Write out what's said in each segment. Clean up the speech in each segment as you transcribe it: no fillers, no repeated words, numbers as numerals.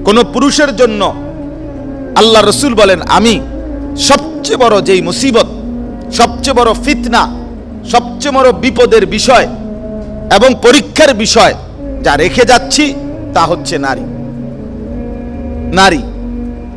কোন পুরুষের জন্য আল্লাহ রসুল বলেন, আমি সবচেয়ে বড় যেই মুসিবত, সবচেয়ে বড় ফিতনা, সবচেয়ে বড় বিপদের বিষয় এবং পরীক্ষার বিষয় যা রেখে যাচ্ছি তা হচ্ছে নারী। নারী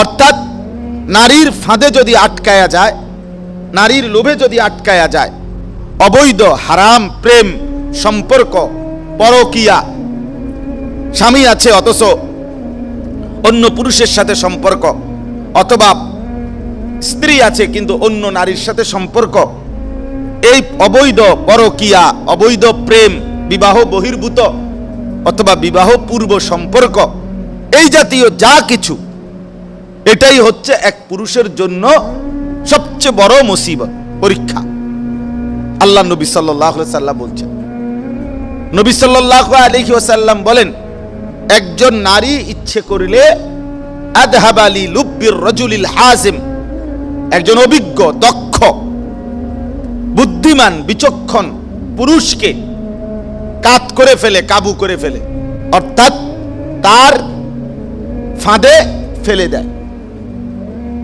অর্থাৎ নারীর ফাঁদে যদি আটকায়া যায়, নারীর লোভে যদি আটকায়া যায়, অবৈধ হারাম প্রেম সম্পর্ক, পরকীয়া, স্বামী আছে অথচ অন্য পুরুষের সাথে সম্পর্ক, অথবা স্ত্রী আছে কিন্তু অন্য নারীর সাথে সম্পর্ক, এই অবৈধ পরকীয়া, অবৈধ প্রেম, বিবাহ বহির্ভূত অথবা বিবাহ পূর্ব সম্পর্ক, এই জাতীয় যা কিছু, এটাই হচ্ছে এক পুরুষের জন্য সবচেয়ে বড় মুসিবত, পরীক্ষা। আল্লাহ নবী সাল্লাল্লাহু আলাইহি ওয়াসাল্লাম বলছেন, নবী সাল্লাল্লাহু আলাইহি ওয়াসাল্লাম বলেন, একজন নারী ইচ্ছে করিলে আযহাবালি লুব্বির রাজুলিল হাজিম, একজন অভিজ্ঞ, দক্ষ, বুদ্ধিমান, বিচক্ষণ পুরুষকে কাত করে ফেলে, কাবু করে ফেলে, অর্থাৎ তার ফাঁদে ফেলে দেয়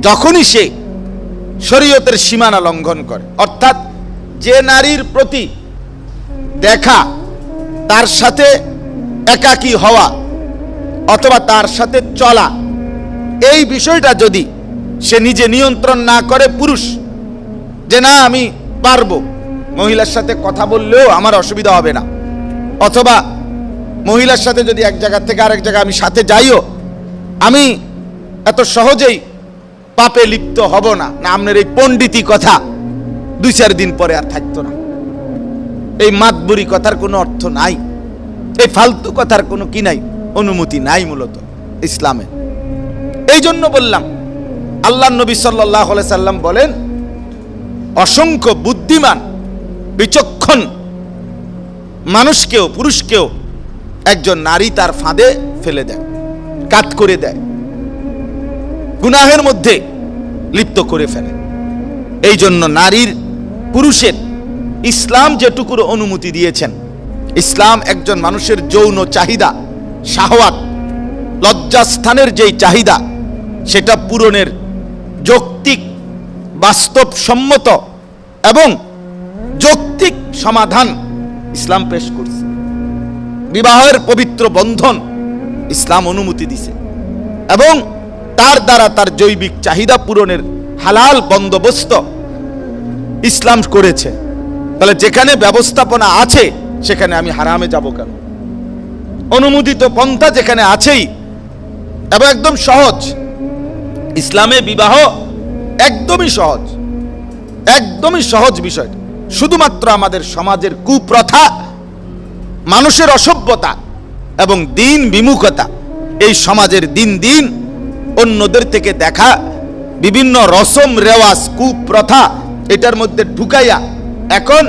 যখনই সে শরীয়তের সীমানা লঙ্ঘন করে। অর্থাৎ যে নারীর প্রতি দেখা, তার সাথে একাকী হওয়া অথবা তার সাথে চলা, এই বিষয়টা যদি সে নিজে নিয়ন্ত্রণ না করে, পুরুষ যে না আমি পারবো, মহিলার সাথে কথা বললেও আমার অসুবিধা হবে না, অথবা মহিলার সাথে যদি এক জায়গা থেকে আরেক জায়গায় আমি সাথে যাইও, আমি এত সহজেই পাপে লিপ্ত হব না, না আপনার এই পণ্ডিতি কথা 2-4 দিন পরে আর থাকতো না। এই মাতবুরি কথার কোনো অর্থ নাই, এই ফালতু কথার কোনো কি নাই, অনুমতি নাই মূলত ইসলামে। এই জন্য বললাম, আল্লাহ নবী সাল্লাল্লাহু আলাইহি সাল্লাম বলেন, অসংখ্য বুদ্ধিমান বিচক্ষণ মানুষকেও, পুরুষকেও একজন নারী তার ফাঁদে ফেলে দেয়, কাত করে দেয়, গুনাহের মধ্যে লিপ্ত করে ফেলে। এই জন্য নারীর, পুরুষের ইসলাম যেটুকুর অনুমতি দিয়েছেন, ইসলাম একজন মানুষের যৌন চাহিদা, শাহওয়াত, লজ্জাস্থানের যেই চাহিদা, সেটা পূরণের যৌক্তিক, বাস্তবসম্মত এবং যৌক্তিক সমাধান ইসলাম পেশ করছে। বিবাহের পবিত্র বন্ধন ইসলাম অনুমতি দিছে এবং তার দ্বারা তার জৈবিক চাহিদা পূরণের হালাল বন্দোবস্ত ইসলাম করেছে। তাহলে যেখানে ব্যবস্থাপনা আছে সেখানে আমি হারামে যাব কেন? অনুমোদিত পন্থা যেখানে আছেই এবং একদম সহজ, ইসলামে বিবাহ একদমই সহজ, একদমই সহজ বিষয়। শুধুমাত্র আমাদের সমাজের কুপ্রথা, মানুষের অসভ্যতা এবং দিন বিমুখতা, এই সমাজের দিন দিন অন্যদের থেকে দেখা বিভিন্ন রসম রেওয়াজ, কুপ্রথা এটার মধ্যে ঢুকাইয়া এখন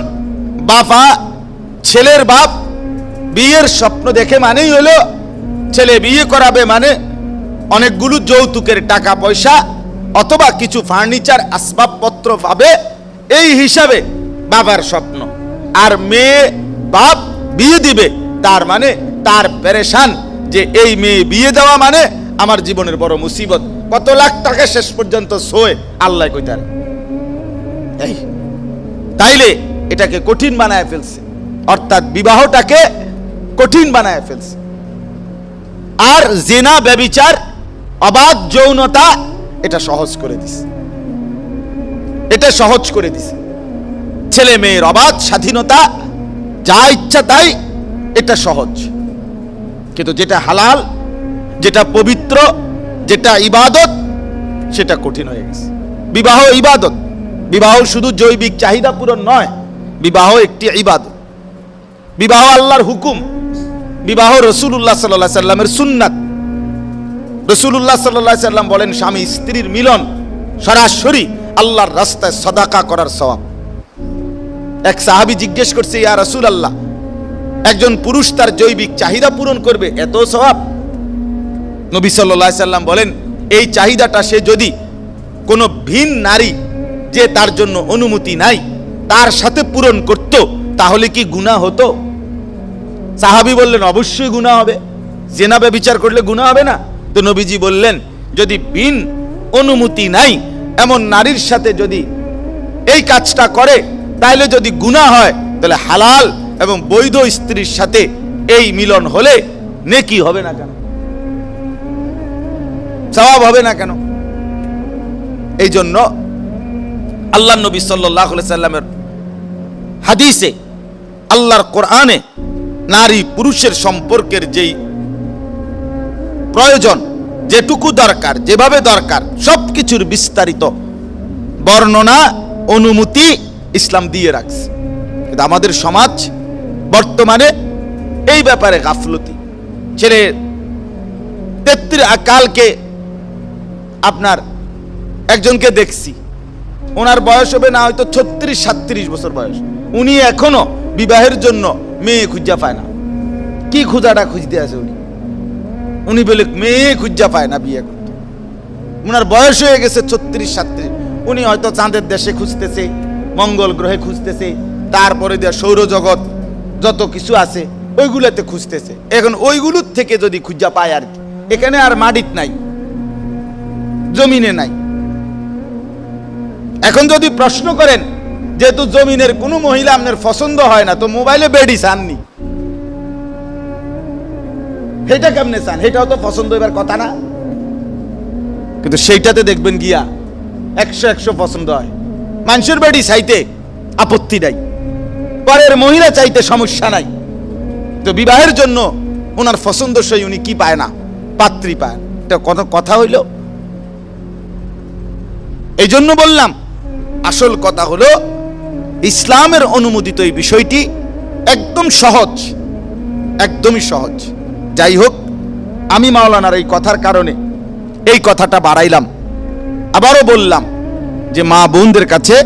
বাবা, ছেলের বাপ বিয়ের স্বপ্ন দেখে মানেই হলো ছেলে বিয়ে করাবে, মানে অনেকগুলো যৌতুকের টাকা পয়সা অথবা কিছু ফার্নিচার আসবাবপত্র পাবে, এই হিসাবে বাবার স্বপ্ন। আর মেয়ে বাপ বিয়ে দিবে, তার মানে তার পেরেশান যে এই মেয়ে বিয়ে দেওয়া মানে আমার জীবনের বড় মুসিবত, কত লাখ টাকা শেষ পর্যন্ত সোয়ে আল্লাহ কইতার। তাইলে এটাকে কঠিন বানায় ফেলছে, অর্থাৎ বিবাহটাকে কঠিন বানায় ফেলছে। আর জিনা, ব্যভিচার, অবাধ যৌনতা এটা সহজ করে দিছে, এটা সহজ করে দিছে। ছেলে মেয়ের অবাধ স্বাধীনতা, যা ইচ্ছা তাই, এটা সহজ। কিন্তু যেটা হালাল, যেটা পবিত্র, যেটা ইবাদত, সেটা কঠিন হয়ে গেছে। বিবাহ ইবাদত, বিবাহ শুধু জৈবিক চাহিদা পূরণ নয়, বিবাহ একটি ইবাদত। বিবাহ আল্লাহর হুকুম, বিবাহ রাসূলুল্লাহ সাল্লাল্লাহু আলাইহি সাল্লামের সুন্নাত। রাসূলুল্লাহ সাল্লাল্লাহু আলাইহি সাল্লাম বলেন, স্বামী স্ত্রীর মিলন সরাসরি আল্লাহর রাস্তায় সাদাকা করার সওয়াব। এক সাহাবী জিজ্ঞেস করছে, ইয়া রাসূলুল্লাহ, একজন পুরুষ তার জৈবিক চাহিদা পূরণ করবে, এত সওয়াব? নবী সাল্লাল্লাহু আলাইহি সাল্লাম বলেন, এই চাহিদাটা সে যদি কোনো ভিন নারী, যে তার জন্য অনুমতি নাই, তার সাথে পূরণ করত, তাহলে কি গুনাহ হতো? সাহাবী বললেন, অবশ্যই গুনাহ হবে। জিনা ব্যভিচার করলে গুনাহ হবে না? তো নবীজি বললেন, যদি বিন অনুমতি নাই এমন নারীর সাথে যদি এই কাজটা করে, তাহলে যদি গুনাহ হয়, তাহলে হালাল এবং বৈধ স্ত্রীর সাথে এই মিলন হলে নেকি হবে না কেন, সওয়াব হবে না কেন? এই জন্য আল্লাহ নবী সাল্লাল্লাহু আলাইহি সাল্লামের হাদিসে, আল্লাহর কোরআনে নারী পুরুষের সম্পর্কের যেই প্রয়োজন, যেটুকু দরকার, যেভাবে দরকার, সবকিছুর বিস্তারিত বর্ণনা, অনুমতি ইসলাম দিয়ে রাখছে। কিন্তু আমাদের সমাজ বর্তমানে এই ব্যাপারে গাফলতি। ছেলে কালকে আপনার একজনকে দেখছি, ওনার বয়স হবে না হয়তো 36-37 বছর বয়স, উনি এখনো বিবাহের জন্য মেয়ে খুঁজা পায় না। কি খুঁজাটা খুঁজতে আছে উনি বলে মেয়ে খুঁজা পায় না বিয়ে করতে। ওনার বয়স হয়ে গেছে 36-37, উনি হয়তো চাঁদের দেশে খুঁজতেছে, মঙ্গল গ্রহে খুঁজতেছে, তারপরে সৌরজগৎ যত কিছু আছে ওইগুলোতে খুঁজতেছে। এখন ওইগুলোর থেকে যদি খুঁজা পায় আর কি, এখানে আর মাটিত নাই, জমিনে নাই। এখন যদি প্রশ্ন করেন, যেহেতু জমিনের কোনো মহিলা আপনার পছন্দ হয় না, তো মোবাইলে বেডি চাননি, সেটা কেমনে চান? সেটাও তো পছন্দ হইবার কথা না। কিন্তু সেইটাতে দেখবেন গিয়া 100 পছন্দ হয়। মানুষের বেডি চাইতে আপত্তি নাই, পরের মহিলা চাইতে সমস্যা নাই। তো বিবাহের জন্য ওনার পছন্দসই উনি কি পায় না? পাত্রী পায়। এটা কত কথা হইল? এই জন্য বললাম, আসল কথা হলো ইসলামের অনুমোদিত এই বিষয়টি একদম সহজ, একদমই সহজ। যাই হোক, আমি মাওলানার এই কথার কারণে এই কথাটা বাড়াইলাম। আবারও বললাম যে মা বোনদের কাছে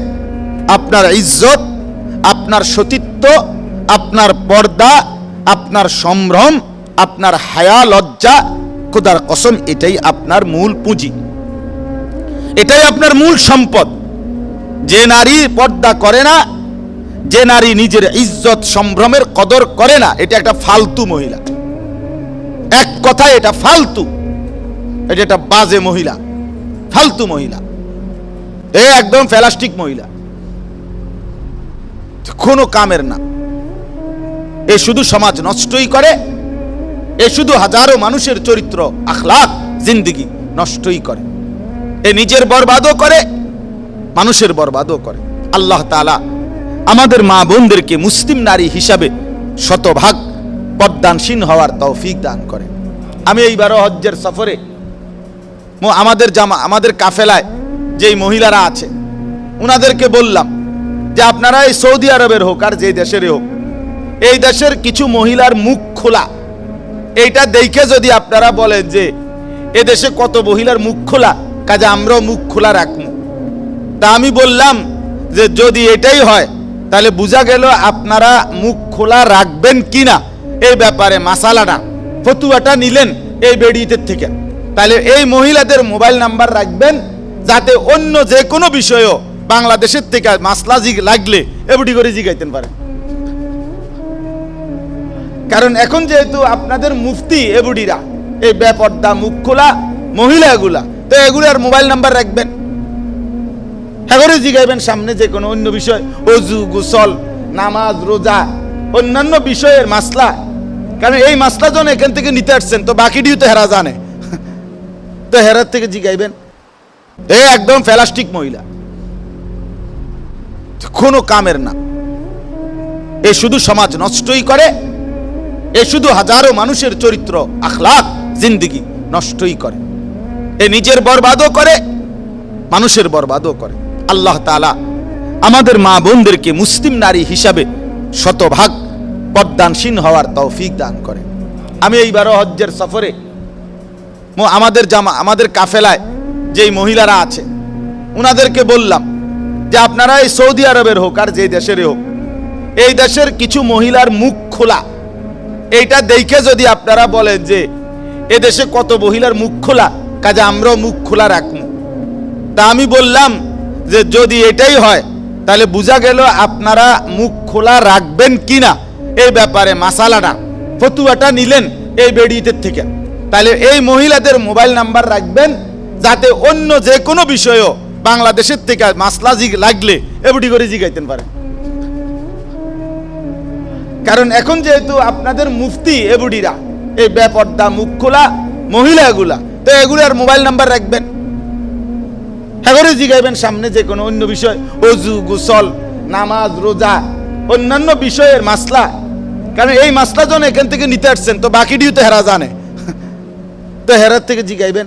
আপনার ইজ্জত, আপনার সতীত্ব, আপনার পর্দা, আপনার সম্ভ্রম, আপনার হায়া, লজ্জা, খোদার কসম, এটাই আপনার মূল পুঁজি, এটাই আপনার মূল সম্পদ। যে নারী পর্দা করে না, যে নারী নিজের ইজ্জত সম্ভ্রমের কদর করে না, এটা একটা ফালতু মহিলা। এক কথায় এটা ফালতু, এটা একটা বাজে মহিলা, ফালতু মহিলা, একদম প্লাস্টিক মহিলা, কোনো কামের না। এ শুধু সমাজ নষ্টই করে, এ শুধু হাজারো মানুষের চরিত্র, আখলাক, জিন্দেগি নষ্টই করে। এ নিজের বরবাদও করে, মানুষের বরবাদও করে। আল্লাহ তাআলা আমাদের মা বোনদেরকে মুসলিম নারী হিসাবে শতভাগ পর্দানশীল হওয়ার তৌফিক দান করে। আমি এইবারও হজ্জের সফরে আমাদের কাফেলায় যেই মহিলারা আছে উনাদেরকে বললাম যে আপনারা এই সৌদি আরবের হোক আর যে দেশেরই হোক, এই দেশের কিছু মহিলার মুখ খোলা, এইটা দেখে যদি আপনারা বলেন যে এ দেশে কত মহিলার মুখ খোলা, কাজে আমরাও মুখ খোলা রাখবো, তা আমি বললাম যে যদি এটাই হয় তাহলে বোঝা গেল আপনারা মুখ খোলা রাখবেন কিনা এই ব্যাপারে মাসালাটা, ফতুয়াটা নিলেন এই বেডিতের থেকে। তাহলে এই মহিলাদের মোবাইল নাম্বার রাখবেন, যাতে অন্য যে কোনো বিষয়ও বাংলাদেশের থেকে মাসলা লাগলে এবডি করে জিগাইতেন পারেন। কারণ এখন যেহেতু আপনাদের মুফতি এবডিরা এই বেপর্দা মুখ খোলা মহিলা এগুলা, তো এগুলার মোবাইল নাম্বার রাখবেন, হ্যাঁ জিগাইবেন সামনে যে কোনো অন্য বিষয়, ওযু, গোসল, নামাজ, রোজা, অন্যান্য বিষয়ের মাসলা। কারণ এই মাসলা যখন এখান থেকে নিতে আসছেন, তো বাকিটিও তো হেরা জানে, তো হেরার থেকে জিগাইবেন। একদম প্লাস্টিক মহিলা, কোনো কামের না। এ শুধু সমাজ নষ্টই করে, এ শুধু হাজারো মানুষের চরিত্র, আখলাক, জিন্দেগি নষ্টই করে। এ নিজের বরবাদও করে, মানুষের বরবাদও করে। আল্লাহ তাআলা আমাদের মা বোনদেরকে মুসলিম নারী হিসাবে শতভাগ পর্দানশীল হওয়ার তৌফিক দান করে। আমি এইবারও হজ্জের সফরে আমাদের কাফেলায় যেই মহিলারা আছে উনাদেরকে বললাম যে আপনারা এই সৌদি আরবের হোক আর যে দেশেরই হোক, এই দেশের কিছু মহিলার মুখ খোলা, এইটা দেখে যদি আপনারা বলেন যে এ দেশে কত মহিলার মুখ খোলা, কাজে আমরাও মুখ খোলা রাখবো, তা আমি বললাম যে যদি এটাই হয় তাহলে বোঝা গেল আপনারা মুখ খোলা রাখবেন কিনা এই ব্যাপারে মাসালাটা, ফতুয়াটা নিলেন এই বেডিতের থেকে। তাহলে এই মহিলাদের মোবাইল নাম্বার রাখবেন, যাতে অন্য যে কোনো বিষয়ও বাংলাদেশের থেকে মাসলা লাগলে এবুটি করে জিগাইতেন পারেন। কারণ এখন যেহেতু আপনাদের মুফতি এবুডিরা, এই বেপর্দা মুখ খোলা মহিলাগুলা, তো এগুলার মোবাইল নাম্বার রাখবেন, এবারে জিগাইবেন সামনে যে কোনো অন্য বিষয়, অজু, গোসল, নামাজ, রোজা, অন্যান্য বিষয়ের মাসলা। কারণ এই মাসলা যখন এখান থেকে নিতে আসছেন, তো বাকিটিও তো হেরা জানে, তো হেরার থেকে জিগাইবেন।